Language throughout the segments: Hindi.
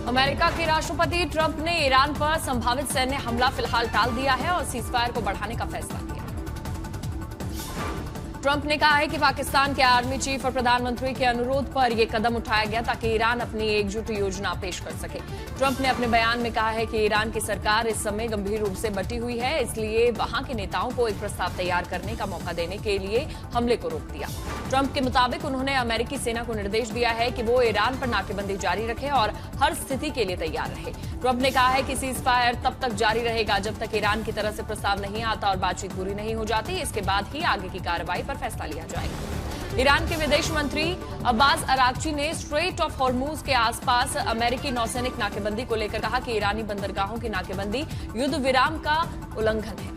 अमेरिका के राष्ट्रपति ट्रंप ने ईरान पर संभावित सैन्य हमला फिलहाल टाल दिया है और सीजफायर को बढ़ाने का फैसला किया। ट्रंप ने कहा है कि पाकिस्तान के आर्मी चीफ और प्रधानमंत्री के अनुरोध पर यह कदम उठाया गया ताकि ईरान अपनी एकजुट योजना पेश कर सके। ट्रंप ने अपने बयान में कहा है कि ईरान की सरकार इस समय गंभीर रूप से बटी हुई है, इसलिए वहां के नेताओं को एक प्रस्ताव तैयार करने का मौका देने के लिए हमले को रोक दिया। ट्रंप के मुताबिक उन्होंने अमेरिकी सेना को निर्देश दिया है कि वो ईरान पर नाकेबंदी जारी रखे और हर स्थिति के लिए तैयार रहे। ट्रंप ने कहा है कि सीज फायर तब तक जारी रहेगा जब तक ईरान की तरफ से प्रस्ताव नहीं आता और बातचीत पूरी नहीं हो जाती। इसके बाद ही आगे की कार्रवाई पर फैसला लिया जाएगा। ईरान के विदेश मंत्री अब्बास अरागची ने स्ट्रेट ऑफ हॉर्मूज के आसपास अमेरिकी नौसैनिक नाकेबंदी को लेकर कहा कि ईरानी बंदरगाहों की नाकेबंदी युद्ध विराम का उल्लंघन है।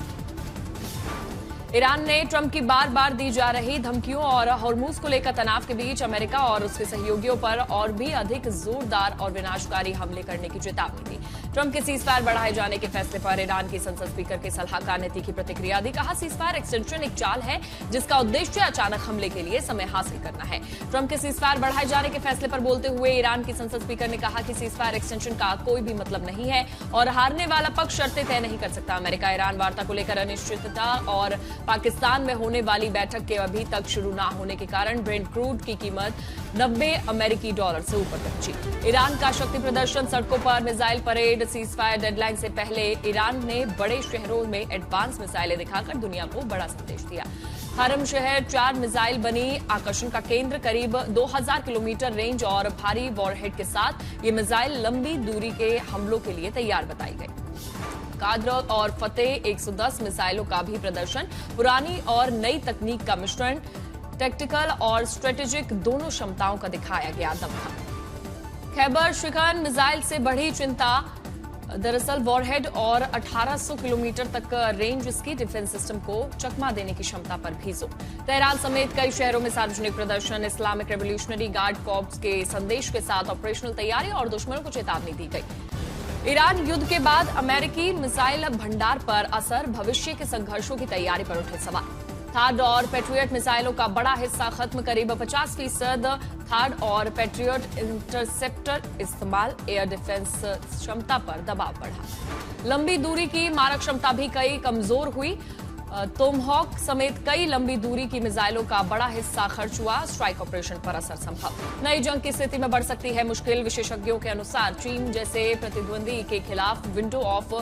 ईरान ने ट्रंप की बार बार दी जा रही धमकियों और हॉर्मूज को लेकर तनाव के बीच अमेरिका और उसके सहयोगियों पर और भी अधिक जोरदार और विनाशकारी हमले करने की चेतावनी दी। ट्रंप के सीजफायर बढ़ाए जाने के फैसले पर ईरान की संसद स्पीकर के सलाहकार ने तीखी प्रतिक्रिया दी। कहा, सीजफायर एक्सटेंशन एक चाल है जिसका उद्देश्य अचानक हमले के लिए समय हासिल करना है। ट्रंप के सीजफायर बढ़ाए जाने के फैसले पर बोलते हुए ईरान की संसद स्पीकर ने कहा कि सीजफायर एक्सटेंशन का कोई भी मतलब नहीं है और हारने वाला पक्ष शर्तें तय नहीं कर सकता। अमेरिका ईरान वार्ता को लेकर अनिश्चितता और पाकिस्तान में होने वाली बैठक के अभी तक शुरू न होने के कारण ब्रेंट क्रूड की कीमत 90 अमेरिकी डॉलर से ऊपर पहुंची। ईरान का शक्ति प्रदर्शन, सड़कों पर मिसाइल परेड, सीजफायर डेडलाइन से पहले ईरान ने बड़े शहरों में एडवांस मिसाइलें दिखाकर दुनिया को बड़ा संदेश दिया। हरम शहर 4 मिसाइल बनी आकर्षण का केंद्र, करीब 2000 किलोमीटर रेंज और भारी वॉरहेड के साथ ये मिसाइल लंबी दूरी के हमलों के लिए तैयार बताई गई। काद्र और फतेह 110 मिसाइलों का भी प्रदर्शन, पुरानी और नई तकनीक का मिश्रण, टैक्टिकल और स्ट्रेटेजिक दोनों क्षमताओं का दिखाया गया दमखम। खैबर शिकन मिसाइल से बढ़ी चिंता, दरअसल वॉरहेड और 1800 किलोमीटर तक रेंज इसकी डिफेंस सिस्टम को चकमा देने की क्षमता पर भी जोर। तेहरान समेत कई शहरों में सार्वजनिक प्रदर्शन, इस्लामिक रेवोल्यूशनरी गार्ड कॉर्प्स के संदेश के साथ ऑपरेशनल तैयारी और दुश्मनों को चेतावनी दी गई। ईरान युद्ध के बाद अमेरिकी मिसाइल भंडार पर असर, भविष्य के संघर्षों की तैयारी पर उठे सवाल। थार्ड और पैट्रियट मिसाइलों का बड़ा हिस्सा खत्म, करीब 50% थार्ड और पैट्रियट इंटरसेप्टर इस्तेमाल, एयर डिफेंस क्षमता पर दबाव बढ़ा। लंबी दूरी की मारक क्षमता भी कई कमजोर हुई। टोमहॉक समेत कई लंबी दूरी की मिसाइलों का बड़ा हिस्सा खर्च हुआ, स्ट्राइक ऑपरेशन पर असर संभव। नई जंग की स्थिति में बढ़ सकती है मुश्किल, विशेषज्ञों के अनुसार चीन जैसे प्रतिद्वंदी के खिलाफ विंडो ऑफ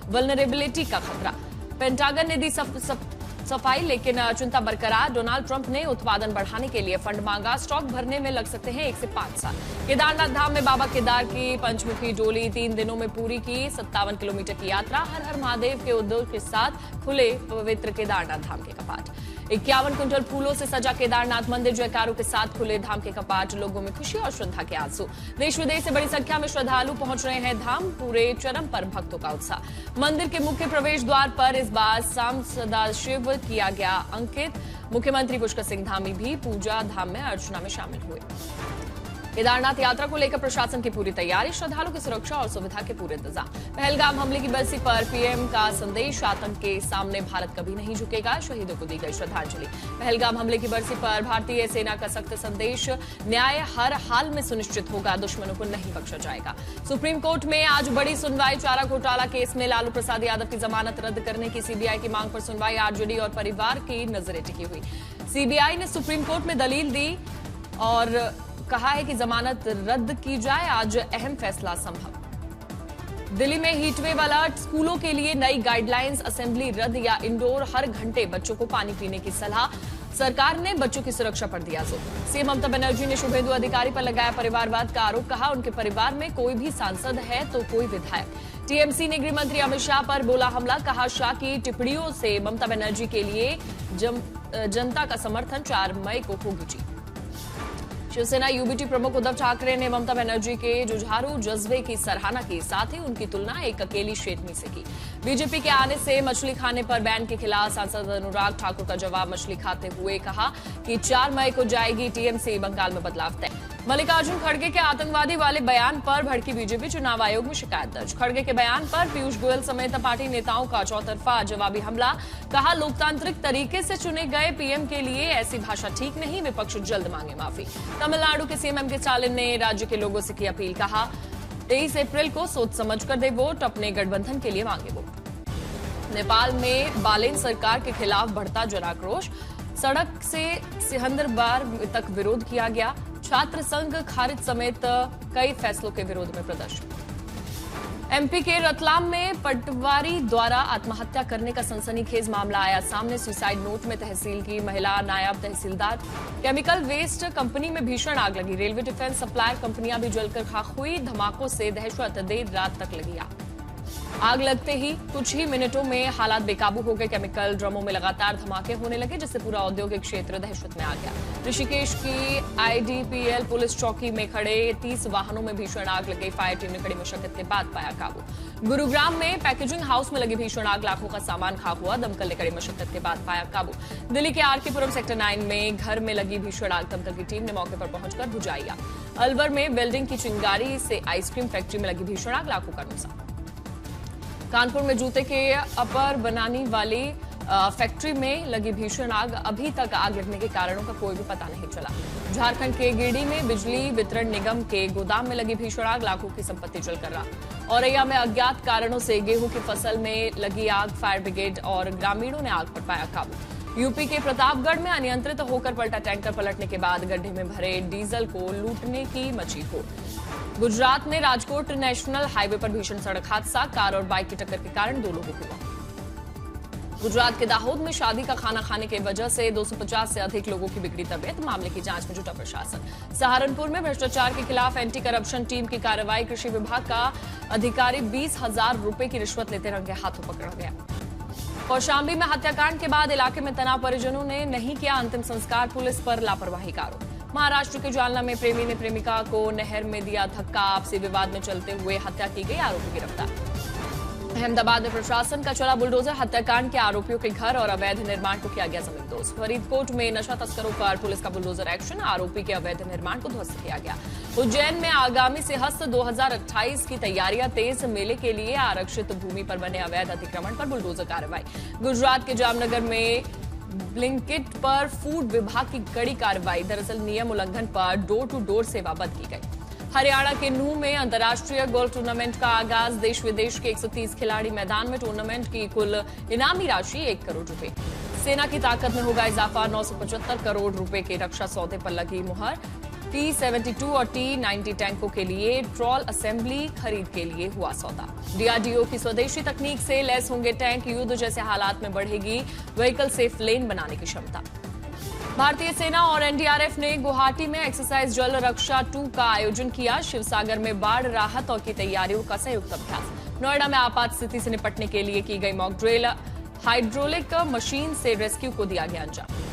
वल्नरेबिलिटी का खतरा। पेंटागन ने दी सफाई लेकिन चिंता बरकरार। डोनाल्ड ट्रंप ने उत्पादन बढ़ाने के लिए फंड मांगा, स्टॉक भरने में लग सकते हैं 1 से 5 साल। केदारनाथ धाम में बाबा केदार की पंचमुखी डोली 3 दिनों में पूरी की 57 किलोमीटर की यात्रा, हर हर महादेव के उद्योग के साथ खुले पवित्र केदारनाथ धाम के कपाट। 51 क्विंटल फूलों से सजा केदारनाथ मंदिर, जयकारों के साथ खुले धाम के कपाट, लोगों में खुशी और श्रद्धा के आंसू। देश विदेश से बड़ी संख्या में श्रद्धालु पहुंच रहे हैं धाम, पूरे चरम पर भक्तों का उत्साह। मंदिर के मुख्य प्रवेश द्वार पर इस बार शाम सदाशिव किया गया अंकित। मुख्यमंत्री पुष्कर सिंह धामी भी पूजा धाम में अर्चना में शामिल हुए। केदारनाथ यात्रा को लेकर प्रशासन की पूरी तैयारी, श्रद्धालुओं की सुरक्षा और सुविधा के पूरे इंतजाम। पहलगाम हमले की बरसी पर पीएम का संदेश, आतंक के सामने भारत कभी नहीं झुकेगा, शहीदों को दी गई श्रद्धांजलि। पहलगाम हमले की बरसी पर भारतीय सेना का सख्त संदेश, न्याय हर हाल में सुनिश्चित होगा, दुश्मनों को नहीं बख्शा जाएगा। सुप्रीम कोर्ट में आज बड़ी सुनवाई, चारा घोटाला केस में लालू प्रसाद यादव की जमानत रद्द करने की सीबीआई की मांग पर सुनवाई, आरजेडी और परिवार की नजरें टिकी हुई। सीबीआई ने सुप्रीम कोर्ट में दलील दी और कहा है कि जमानत रद्द की जाए, आज अहम फैसला संभव। दिल्ली में हीटवेव अलर्ट, स्कूलों के लिए नई गाइडलाइंस, असेंबली रद्द या इंडोर, हर घंटे बच्चों को पानी पीने की सलाह। सरकार ने बच्चों की सुरक्षा पर दिया जोर। सीएम ममता बनर्जी ने शुभेंदु अधिकारी पर लगाया परिवारवाद का आरोप, कहा उनके परिवार में कोई भी सांसद है तो कोई विधायक। टीएमसी ने गृह मंत्री अमित शाह पर बोला हमला, कहा शाह की टिप्पणियों से ममता बनर्जी के लिए जनता का समर्थन, 4 मई को होगी जीत। शिवसेना यूबीटी प्रमुख उद्धव ठाकरे ने ममता बनर्जी के जुझारू जज्बे की सराहना की, साथ ही उनकी तुलना एक अकेली शेरनी से की। बीजेपी के आने से मछली खाने पर बैन के खिलाफ सांसद अनुराग ठाकुर का जवाब, मछली खाते हुए कहा कि 4 मई को जाएगी टीएमसी, बंगाल में बदलाव तय। मल्लिकार्जुन खड़गे के आतंकवादी वाले बयान पर भड़की बीजेपी, चुनाव आयोग में शिकायत दर्ज। खड़गे के बयान पर पीयूष गोयल समेत पार्टी नेताओं का चौतरफा जवाबी हमला, कहा लोकतांत्रिक तरीके से चुने गए पीएम के लिए ऐसी भाषा ठीक नहीं, विपक्ष जल्द मांगे माफी। तमिलनाडु के सीएम एम के स्टालिन ने राज्य के लोगों से की अपील, कहा 23 अप्रैल को सोच समझकर दे वोट, अपने गठबंधन के लिए मांगे वोट। नेपाल में बालेन सरकार के खिलाफ बढ़ता जन आक्रोश, सड़क से सिकंदराबाद तक विरोध किया गया। छात्र संघ खारिज समेत कई फैसलों के विरोध में प्रदर्शन। एमपी के रतलाम में पटवारी द्वारा आत्महत्या करने का सनसनीखेज मामला आया सामने। सुसाइड नोट में तहसील की महिला नायब तहसीलदार। केमिकल वेस्ट कंपनी में भीषण आग लगी। रेलवे डिफेंस सप्लायर कंपनियां भी जलकर खाक हुई। धमाकों से दहशत, देर रात तक लगी आग लगते ही कुछ ही मिनटों में हालात बेकाबू हो गए। केमिकल ड्रमों में लगातार धमाके होने लगे, जिससे पूरा औद्योगिक क्षेत्र दहशत में आ गया। ऋषिकेश की आईडीपीएल पुलिस चौकी में खड़े 30 वाहनों में भीषण आग लग गई। फायर टीम ने कड़ी मशक्कत के बाद पाया काबू। गुरुग्राम में पैकेजिंग हाउस में लगी भीषण आग, लाखों का सामान खाक हुआ। दमकल ने कड़ी मशक्कत के बाद पाया काबू। दिल्ली के आरकेपुरम सेक्टर 9 में घर में लगी भीषण आग, दमकल की टीम ने मौके पर पहुंचकर बुझाई। अलवर में बिल्डिंग की चिंगारी से आइसक्रीम फैक्ट्री में लगी भीषण आग, लाखों का नुकसान। कानपुर में जूते के अपर बनाने वाली फैक्ट्री में लगी भीषण आग, अभी तक आग लगने के कारणों का कोई भी पता नहीं चला। झारखंड के गिरिडीह में बिजली वितरण निगम के गोदाम में लगी भीषण आग, लाखों की संपत्ति जलकर राख। औरैया में अज्ञात कारणों से गेहूं की फसल में लगी आग, फायर ब्रिगेड और ग्रामीणों ने आग पर पाया काबू। यूपी के प्रतापगढ़ में अनियंत्रित होकर पलटा टैंकर, पलटने के बाद गड्ढे में भरे डीजल को लूटने की मची होड़। गुजरात में राजकोट नेशनल हाईवे पर भीषण सड़क हादसा, कार और बाइक की टक्कर के कारण 2 लोगों को हुआ। गुजरात के दाहोद में शादी का खाना खाने की वजह से 250 से अधिक लोगों की बिगड़ी तबीयत, मामले की जांच में जुटा प्रशासन। सहारनपुर में भ्रष्टाचार के खिलाफ एंटी करप्शन टीम की कार्रवाई, कृषि विभाग का अधिकारी 20,000 रुपए की रिश्वत लेते रंगे हाथों पकड़ा गया। कौशाम्बी में हत्याकांड के बाद इलाके में तनाव, परिजनों ने नहीं किया अंतिम संस्कार, पुलिस पर लापरवाही का आरोप। महाराष्ट्र के जालना में प्रेमी ने प्रेमिका को नहर में दिया धक्का, आपसी विवाद में चलते हुए हत्या की गई, आरोपी गिरफ्तार। अहमदाबाद में प्रशासन का चला बुलडोजर, हत्याकांड के आरोपियों के घर और अवैध निर्माण को किया गया जमींदोज। फरीदकोट में नशा तस्करों पर पुलिस का बुलडोजर एक्शन, आरोपी के अवैध निर्माण को ध्वस्त किया गया। उज्जैन में आगामी सिंहस्थ 2028 की तैयारियां तेज, मेले के लिए आरक्षित भूमि पर बने अवैध अतिक्रमण पर बुलडोजर कार्रवाई। गुजरात के जामनगर में ब्लिंकिट पर फूड विभाग की कड़ी कार्रवाई, दरअसल नियम उल्लंघन पर डोर टू डोर सेवा बंद की गई। हरियाणा के नूह में अंतर्राष्ट्रीय गोल्फ टूर्नामेंट का आगाज, देश विदेश के 130 खिलाड़ी मैदान में, टूर्नामेंट की कुल इनामी राशि 1 करोड़ रुपए। सेना की ताकत में होगा इजाफा, 975 करोड़ रुपए के रक्षा सौदे पर लगी मुहर। T-72 और T-90 टैंकों के लिए ट्रॉल असेंबली खरीद के लिए हुआ सौदा। डीआरडीओ की स्वदेशी तकनीक से लैस होंगे टैंक, युद्ध जैसे हालात में बढ़ेगी व्हीकल सेफ लेन बनाने की क्षमता। भारतीय सेना और एनडीआरएफ ने गुवाहाटी में एक्सरसाइज जल रक्षा 2 का आयोजन किया। शिवसागर में बाढ़ राहत और की तैयारियों का संयुक्त अभ्यास। नोएडा में आपात स्थिति से निपटने के लिए की गई मॉक ड्रिल, हाइड्रोलिक मशीन से रेस्क्यू को दिया गया अंजाम।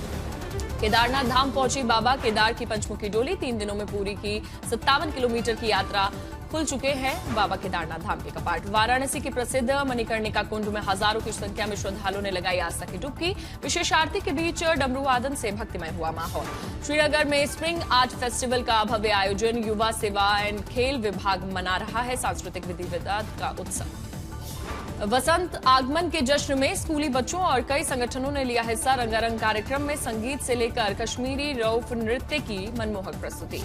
केदारनाथ धाम पहुंची बाबा केदार की पंचमुखी डोली, 3 दिनों में पूरी की 57 किलोमीटर की यात्रा, खुल चुके हैं बाबा केदारनाथ धाम के कपाट। वाराणसी के प्रसिद्ध मणिकर्णिका कुंड में हजारों की संख्या में श्रद्धालुओं ने लगाई आस्था की डुबकी। विशेष आरती के बीच डमरू वादन से भक्तिमय हुआ माहौल। श्रीनगर में स्प्रिंग आर्ट फेस्टिवल का भव्य आयोजन, युवा सेवा एंड खेल विभाग मना रहा है सांस्कृतिक विधिवत का उत्सव। वसंत आगमन के जश्न में स्कूली बच्चों और कई संगठनों ने लिया हिस्सा। रंगारंग कार्यक्रम में संगीत से लेकर कश्मीरी रौफ नृत्य की मनमोहक प्रस्तुति।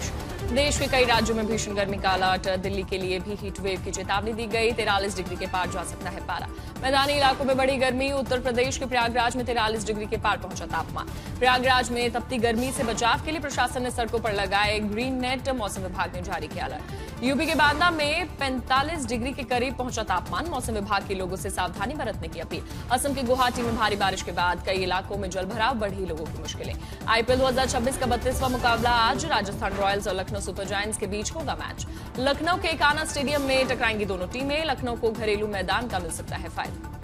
देश के कई राज्यों में भीषण गर्मी का अलर्ट, दिल्ली के लिए भी हीट वेव की चेतावनी दी गई। 43 डिग्री के पार जा सकता है पारा। मैदानी इलाकों में बढ़ी गर्मी, उत्तर प्रदेश के प्रयागराज में 43 डिग्री के पार पहुंचा तापमान। प्रयागराज में तपती गर्मी से बचाव के लिए प्रशासन ने सड़कों पर लगाए ग्रीन नेट, मौसम विभाग ने जारी किया अलर्ट। यूपी के बांदा में 45 डिग्री के करीब पहुंचा तापमान, मौसम विभाग के लोगों से सावधानी बरतने की अपील। असम के गुवाहाटी में भारी बारिश के बाद कई इलाकों में जलभराव, बढ़ी लोगों की मुश्किलें। आईपीएल 2026 का 32वां मुकाबला आज, राजस्थान रॉयल्स और लखनऊ सुपर जायंट्स के बीच होगा मैच। लखनऊ के एकाना स्टेडियम में टकराएंगी दोनों टीमें, लखनऊ को घरेलू मैदान का मिल सकता है फायदा।